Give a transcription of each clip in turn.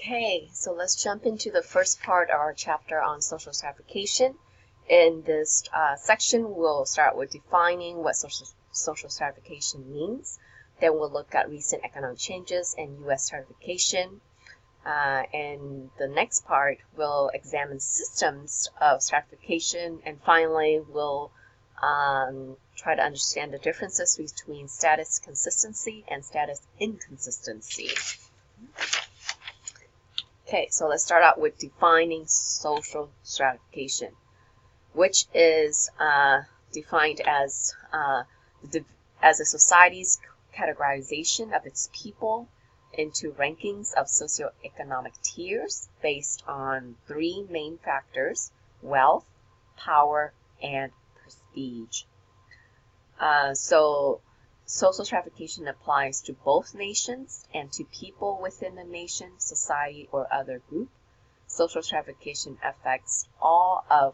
Okay, so let's jump into the first part of our chapter on social stratification. In this section, we'll start with defining what social stratification means. Then we'll look at recent economic changes and U.S. stratification. And the next part, we'll examine systems of stratification. And finally, we'll try to understand the differences between status consistency and status inconsistency. Okay, so let's start out with defining social stratification, which is defined as a society's categorization of its people into rankings of socioeconomic tiers based on three main factors: wealth, power, and prestige. So social stratification applies to both nations and to people within the nation, society, or other group. Social stratification affects all of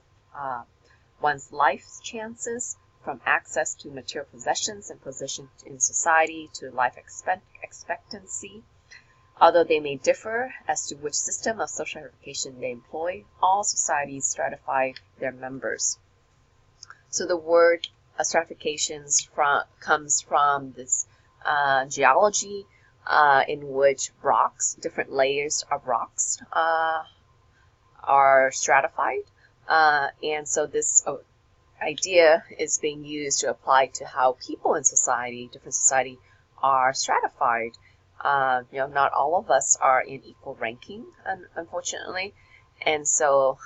one's life's chances, from access to material possessions and position in society to life expectancy. Although they may differ as to which system of social stratification they employ, all societies stratify their members. So the word stratification comes from this geology in which rocks, different layers of rocks are stratified. And so this idea is being used to apply to how people in society, different society, are stratified. Not all of us are in equal ranking, unfortunately. And so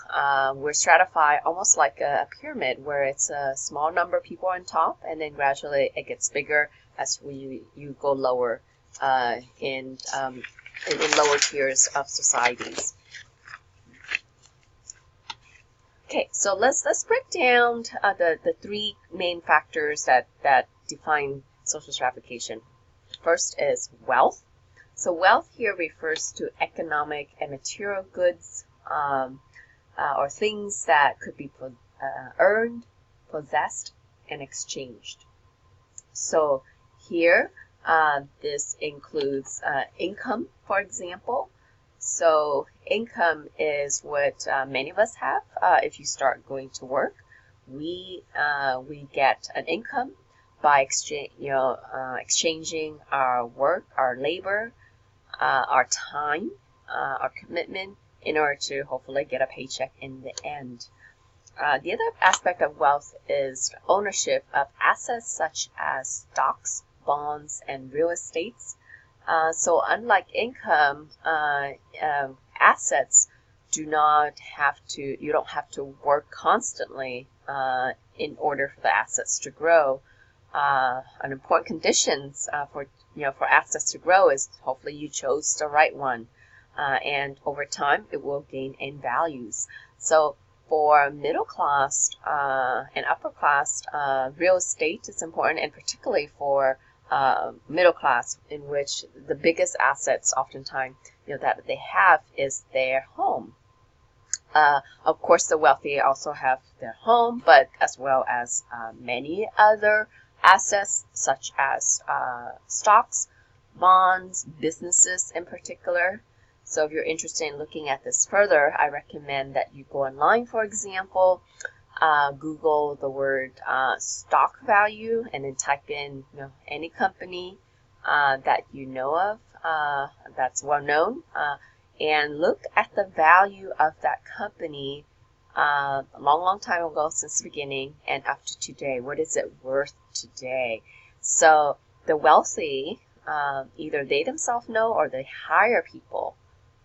we're stratified almost like a pyramid, where it's a small number of people on top, and then gradually it gets bigger as you go lower in lower tiers of societies. Okay, so let's break down the three main factors that define social stratification. First is wealth. So wealth here refers to economic and material goods, or things that could be earned, possessed, and exchanged. So here, this includes income, for example. So income is what many of us have. If you start going to work, we get an income by exchanging our work, our labor, our time, our commitment, in order to hopefully get a paycheck in the end. The other aspect of wealth is ownership of assets such as stocks, bonds, and real estates. So unlike income, assets you don't have to work constantly in order for the assets to grow. An important conditions for assets to grow is hopefully you chose the right one. And over time, it will gain in values. So for middle class and upper class, real estate is important, and particularly for middle class, in which the biggest assets oftentimes that they have is their home. Of course, the wealthy also have their home, but as well as many other assets such as stocks, bonds, businesses in particular. So if you're interested in looking at this further, I recommend that you go online, for example, Google the word stock value, and then type in any company that you know of that's well known, and look at the value of that company a long time ago, since the beginning and up to today. What is it worth today? So the wealthy, either they themselves know or they hire people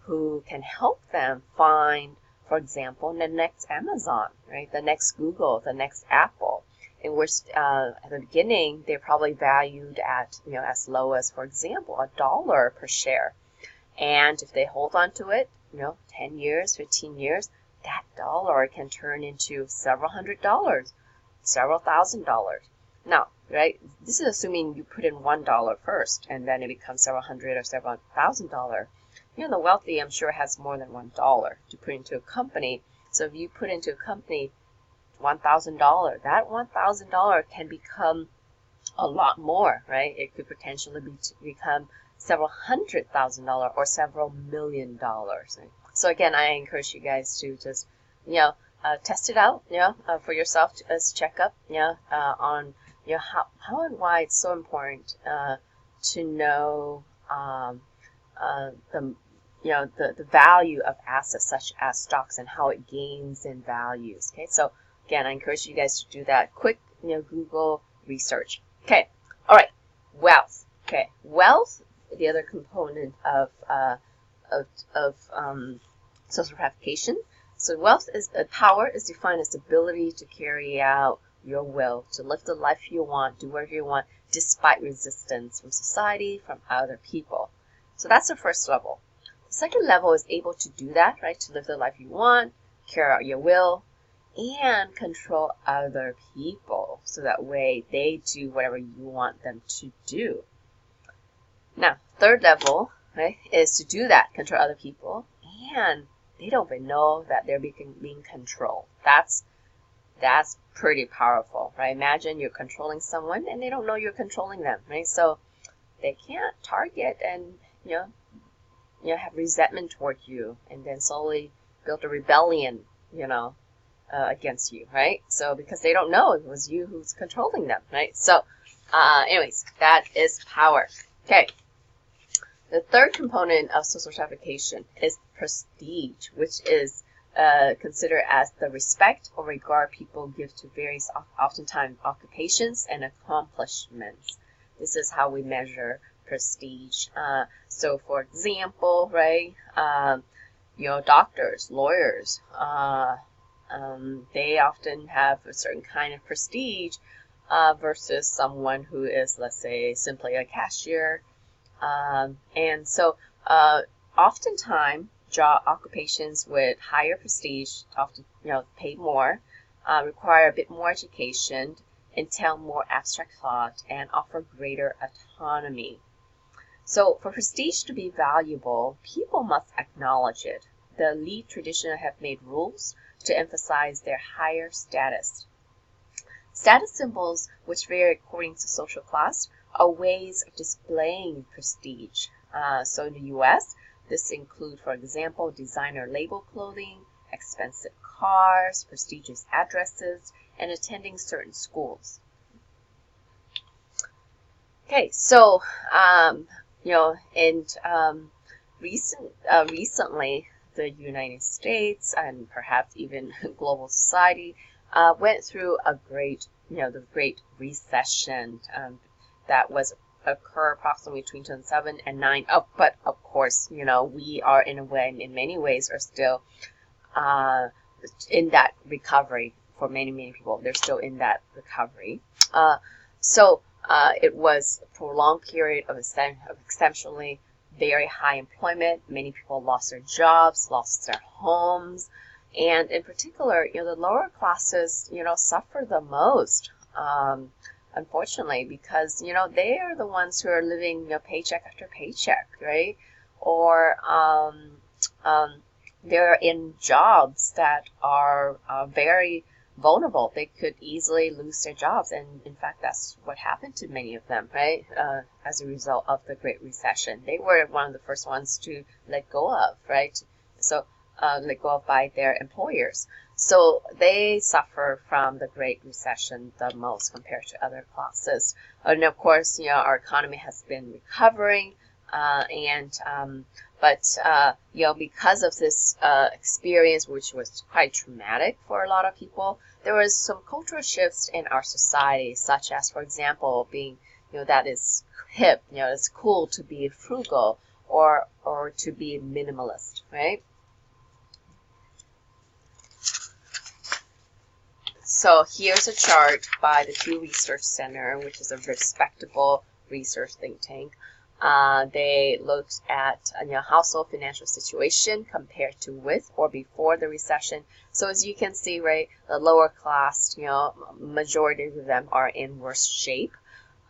who can help them find, for example, the next Amazon, right? The next Google, the next Apple, in which at the beginning they're probably valued at as low as, for example, $1 per share. And if they hold on to it, 10 years, 15 years, that dollar can turn into several $100s, several $1,000s. Now, right, this is assuming you put in $1 first, and then it becomes several $100 or several $1,000. The wealthy, I'm sure, has more than $1 to put into a company. So if you put into a company $1,000, that $1,000 can become a lot more, right? It could potentially become several $100,000 or several $1 million. So again, I encourage you guys to just, test it out, for yourself as checkup, on, how and why it's so important to know the value of assets such as stocks and how it gains in values. Okay, so again, I encourage you guys to do that quick, Google research. Okay, all right, wealth. Okay, wealth, the other component of social stratification. So wealth is power is defined as the ability to carry out your will, to live the life you want, do whatever you want, despite resistance from society, from other people. So that's the first level. The second level is able to do that, right? To live the life you want, carry out your will, and control other people. So that way they do whatever you want them to do. Now, third level, right, is to do that, control other people, and they don't even know that they're being controlled. That's pretty powerful, right? Imagine you're controlling someone and they don't know you're controlling them, right? So they can't target and have resentment toward you, and then slowly build a rebellion, against you, right? So because they don't know it was you who's controlling them, right? So, anyways, that is power. Okay. The third component of social stratification is prestige, which is considered as the respect or regard people give to various, oftentimes, occupations and accomplishments. This is how we measure prestige. So, for example, right, doctors, lawyers, they often have a certain kind of prestige versus someone who is, let's say, simply a cashier. And so oftentimes job occupations with higher prestige often pay more, require a bit more education, entail more abstract thought, and offer greater autonomy. So for prestige to be valuable, people must acknowledge it. The elite traditionally have made rules to emphasize their higher status. Status symbols, which vary according to social class, are ways of displaying prestige. So in the U.S., this includes, for example, designer label clothing, expensive cars, prestigious addresses, and attending certain schools. Okay, so recently, the United States and perhaps even global society went through the Great Recession. That was occur approximately between 2007 and 2009. Oh, but of course, we are in many ways are still in that recovery. For many people, they're still in that recovery. So it was a prolonged period of exceptionally very high employment. Many people lost their jobs, lost their homes, and in particular, the lower classes, suffer the most. Unfortunately, because they are the ones who are living paycheck after paycheck, right? Or they're in jobs that are very vulnerable. They could easily lose their jobs, and in fact, that's what happened to many of them, right? As a result of the Great Recession, they were one of the first ones to let go of, right? So let go of by their employers. So they suffer from the Great Recession the most compared to other classes. And of course, our economy has been recovering, but because of this experience, which was quite traumatic for a lot of people, there was some cultural shifts in our society, such as, for example, being, that is hip, it's cool to be frugal or to be minimalist, right? So here's a chart by the Pew Research Center, which is a respectable research think tank. They looked at household financial situation compared to with or before the recession. So as you can see, right, the lower class, majority of them are in worse shape,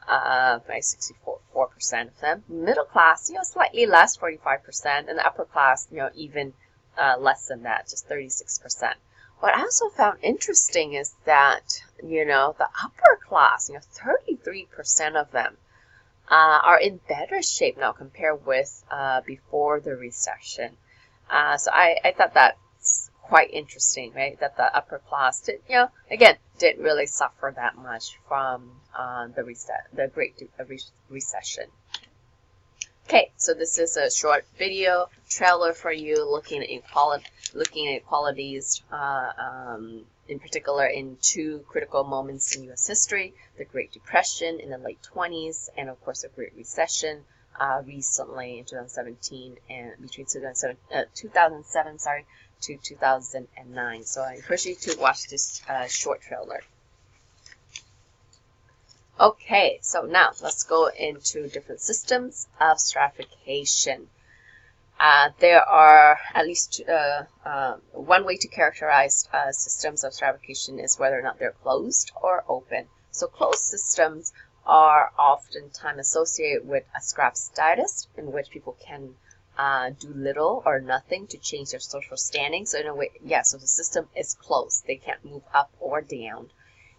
by 64% of them. Middle class, slightly less, 45%, and the upper class, even less than that, just 36%. What I also found interesting is that, the upper class, 33% of them are in better shape now compared with before the recession. So I thought that's quite interesting, right? That the upper class did, again, didn't really suffer that much from the Great Recession. Okay, so this is a short video trailer for you looking at inequalities, in particular in two critical moments in U.S. history: the Great Depression in the late 20s, and of course the Great Recession recently in 2017 and between 2007 to 2009. So I encourage you to watch this short trailer. Okay, so now let's go into different systems of stratification. There are at least one way to characterize systems of stratification is whether or not they're closed or open. So closed systems are oftentimes associated with a scrap status in which people can do little or nothing to change their social standing. So in a way, so the system is closed. They can't move up or down.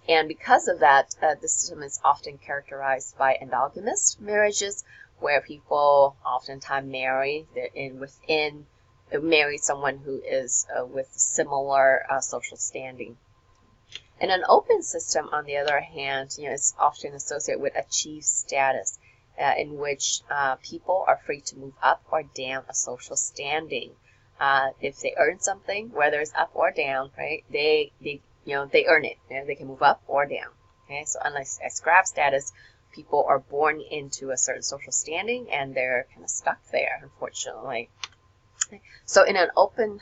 And because of that, the system is often characterized by endogamous marriages, where people oftentimes marry someone who is with similar social standing. And an open system, on the other hand, is often associated with achieved status, in which people are free to move up or down a social standing. If they earn something, whether it's up or down, right? They earn it. They can move up or down. Okay, so unlike a scrap status, people are born into a certain social standing and they're kind of stuck there, unfortunately. Okay. So in an open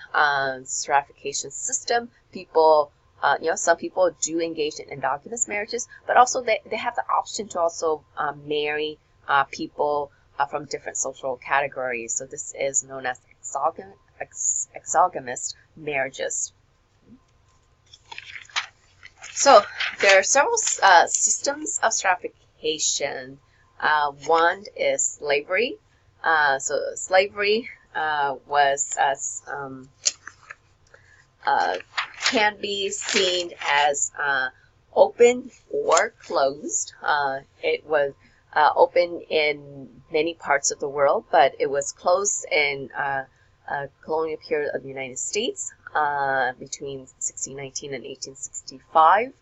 stratification system, people, some people do engage in endogamous marriages, but also they have the option to also marry people from different social categories. So this is known as exogamous marriages. So there are several systems of stratification. One is slavery. So slavery can be seen as open or closed. It was open in many parts of the world, but it was closed in colonial period of the United States between 1619 and 1865.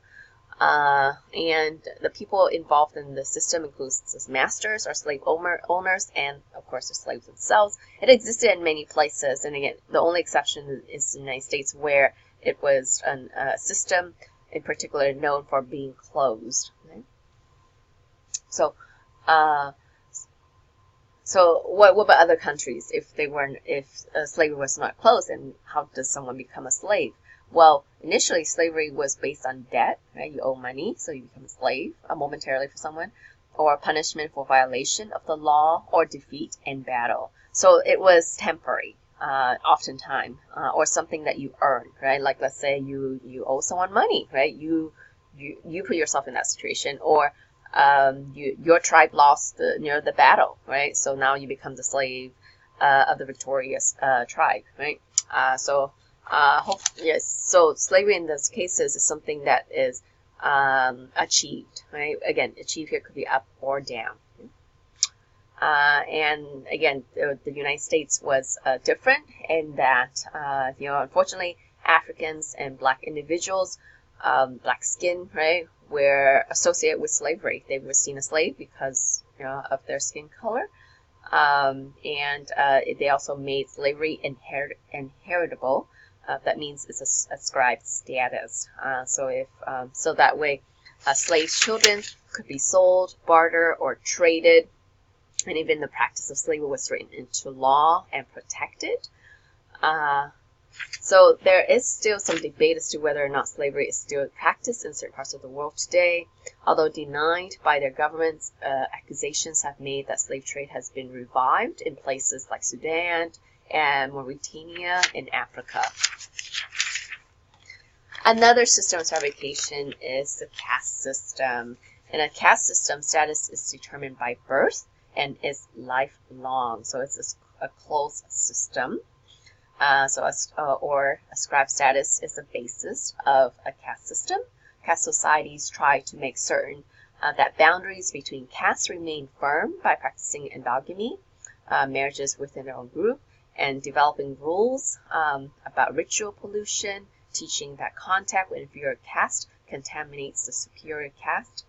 And the people involved in the system includes masters or slave owners and, of course, the slaves themselves. It existed in many places, and again, the only exception is the United States, where it was a system in particular known for being closed. Okay? So what about other countries? If slavery was not closed, and how does someone become a slave? Well, initially slavery was based on debt, right? You owe money, so you become a slave momentarily for someone, or punishment for violation of the law or defeat in battle. So it was temporary, oftentimes, or something that you earn, right? Like let's say you owe someone money, right? You put yourself in that situation, or your tribe lost the battle, right? So now you become the slave of the victorious tribe, right? So slavery in those cases is something that is achieved, right? Again, achieved here could be up or down. And again, the United States was different in that, unfortunately, Africans and Black individuals, black skin, right, were associated with slavery. They were seen as slave because of their skin color, and they also made slavery inheritable. That means it's ascribed status. So that way, slave children could be sold, bartered, or traded, and even the practice of slavery was written into law and protected. So there is still some debate as to whether or not slavery is still practiced in certain parts of the world today. Although denied by their governments, accusations have made that slave trade has been revived in places like Sudan and Mauritania in Africa. Another system of stratification is the caste system. In a caste system, status is determined by birth and is lifelong. So it's a closed system. Or ascribed status is the basis of a caste system. Caste societies try to make certain that boundaries between castes remain firm by practicing endogamy, marriages within their own group, and developing rules about ritual pollution, teaching that contact with inferior caste contaminates the superior caste.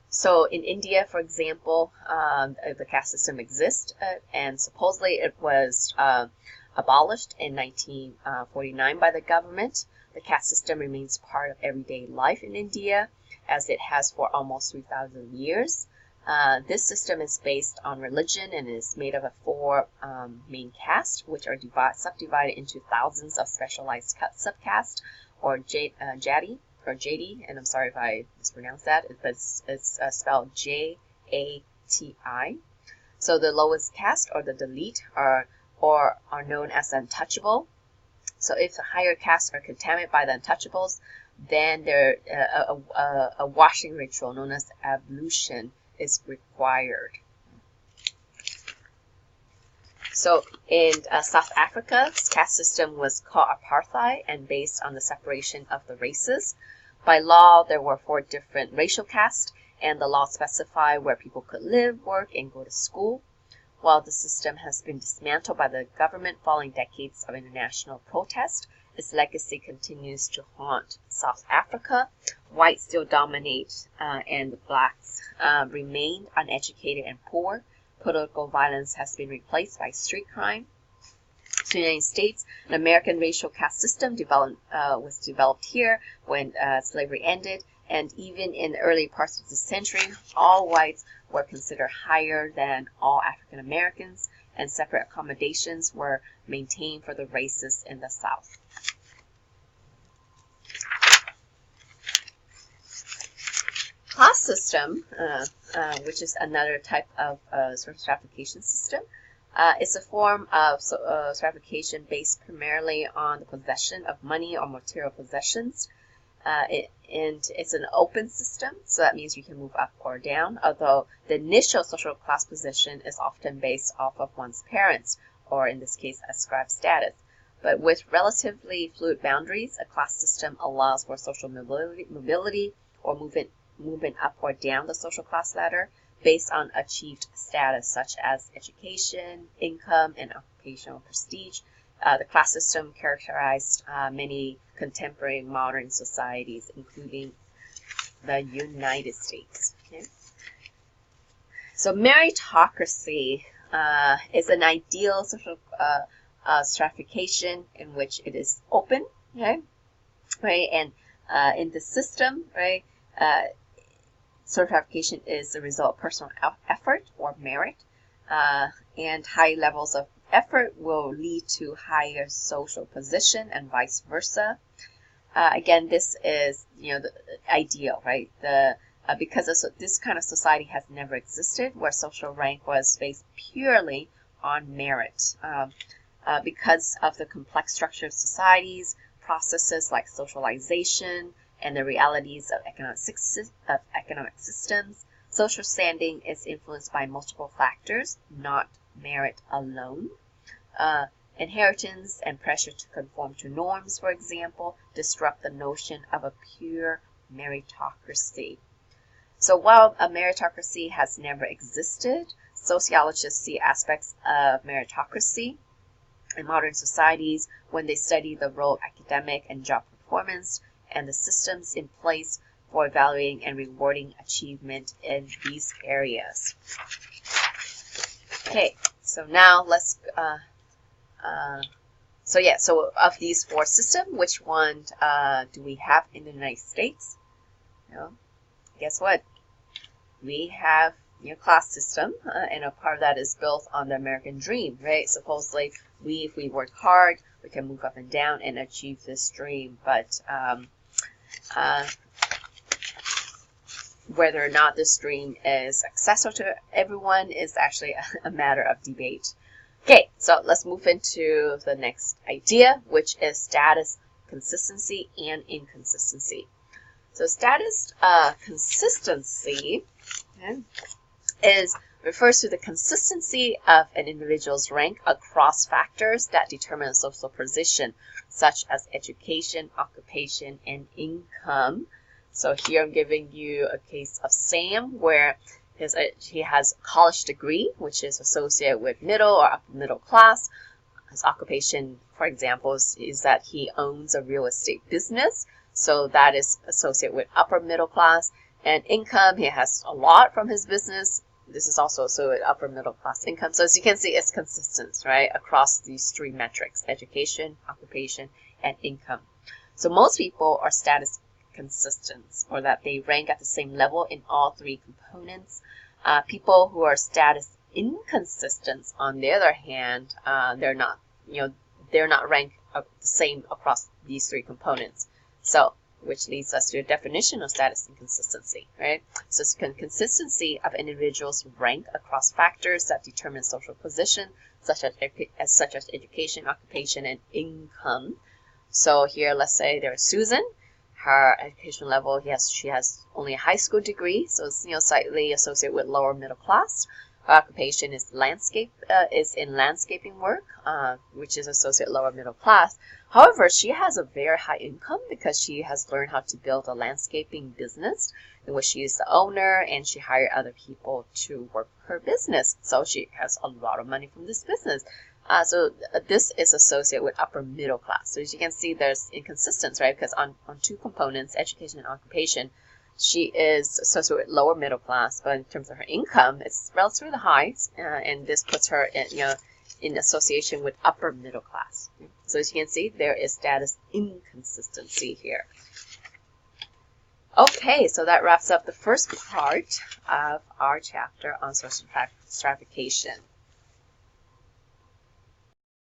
So in India, for example, the caste system exists, and supposedly it was abolished in 1949 by the government. The caste system remains part of everyday life in India, as it has for almost 3,000 years. This system is based on religion and is made up of four main castes, which are subdivided into thousands of specialized subcastes, or jati, and I'm sorry if I mispronounced that, but it's spelled J-A-T-I. So the lowest caste, or the Dalit, are known as untouchable. So if the higher castes are contaminated by the untouchables, then a washing ritual known as ablution is required. So in South Africa, this caste system was called apartheid and based on the separation of the races. By law, there were 4 different racial castes, and the law specified where people could live, work, and go to school. While the system has been dismantled by the government following decades of international protest, its legacy continues to haunt South Africa. Whites still dominate, and the blacks remain uneducated and poor. Political violence has been replaced by street crime. So in the United States, an American racial caste system was developed here when slavery ended, and even in the early parts of the century, all whites were considered higher than all African Americans, and separate accommodations were maintained for the races in the South. Class system, which is another type of stratification system, is a form of stratification based primarily on the possession of money or material possessions. And it's an open system, so that means you can move up or down, although the initial social class position is often based off of one's parents, or in this case, ascribed status. But with relatively fluid boundaries, a class system allows for social mobility or movement up or down the social class ladder based on achieved status, such as education, income, and occupational prestige. The class system characterized many contemporary modern societies, including the United States. Okay? So meritocracy is an ideal social stratification in which it is open, okay? Right? And in the system, right, stratification is the result of personal effort or merit, and high levels of effort will lead to higher social position and vice versa. Again, this is the ideal, right? Because this kind of society has never existed, where social rank was based purely on merit. Because of the complex structure of societies, processes like socialization, and the realities of economic systems, social standing is influenced by multiple factors, not merit alone. Inheritance and pressure to conform to norms, for example, disrupt the notion of a pure meritocracy. So while a meritocracy has never existed, sociologists see aspects of meritocracy in modern societies when they study the role of academic and job performance and the systems in place for evaluating and rewarding achievement in these areas. Okay, so now let's so of these 4 systems, which one do we have in the United States? Guess what? We have class system, and a part of that is built on the American dream, right? Supposedly, if we work hard, we can move up and down and achieve this dream. But whether or not this dream is accessible to everyone is actually a matter of debate. Okay, so let's move into the next idea, which is status, consistency, and inconsistency. So status consistency refers to the consistency of an individual's rank across factors that determine a social position, such as education, occupation, and income. So here I'm giving you a case of Sam where he has a college degree, which is associated with middle or upper middle class. His occupation, for example, is that he owns a real estate business. So that is associated with upper middle class. And income, he has a lot from his business. This is also associated with upper middle class income. So as you can see, it's consistent, right, across these three metrics: education, occupation, and income. So most people are status consistent, or that they rank at the same level in all three components. People who are status inconsistent, on the other hand, they're not ranked the same across these three components. So, which leads us to a definition of status inconsistency, right? So it's consistency of individuals' rank across factors that determine social position, such as education, occupation, and income. So here, let's say there's Susan. Her education level, she has only a high school degree, so it's slightly associated with lower middle class. Her occupation is in landscaping work, which is associated lower middle class. However, she has a very high income because she has learned how to build a landscaping business in which she is the owner and she hired other people to work her business. So she has a lot of money from this business. So this is associated with upper middle class. So as you can see, there's inconsistency, right? Because on two components, education and occupation, she is associated with lower middle class, but in terms of her income, it's relatively high, and this puts her in association with upper middle class. So as you can see, there is status inconsistency here. Okay, so that wraps up the first part of our chapter on social stratification.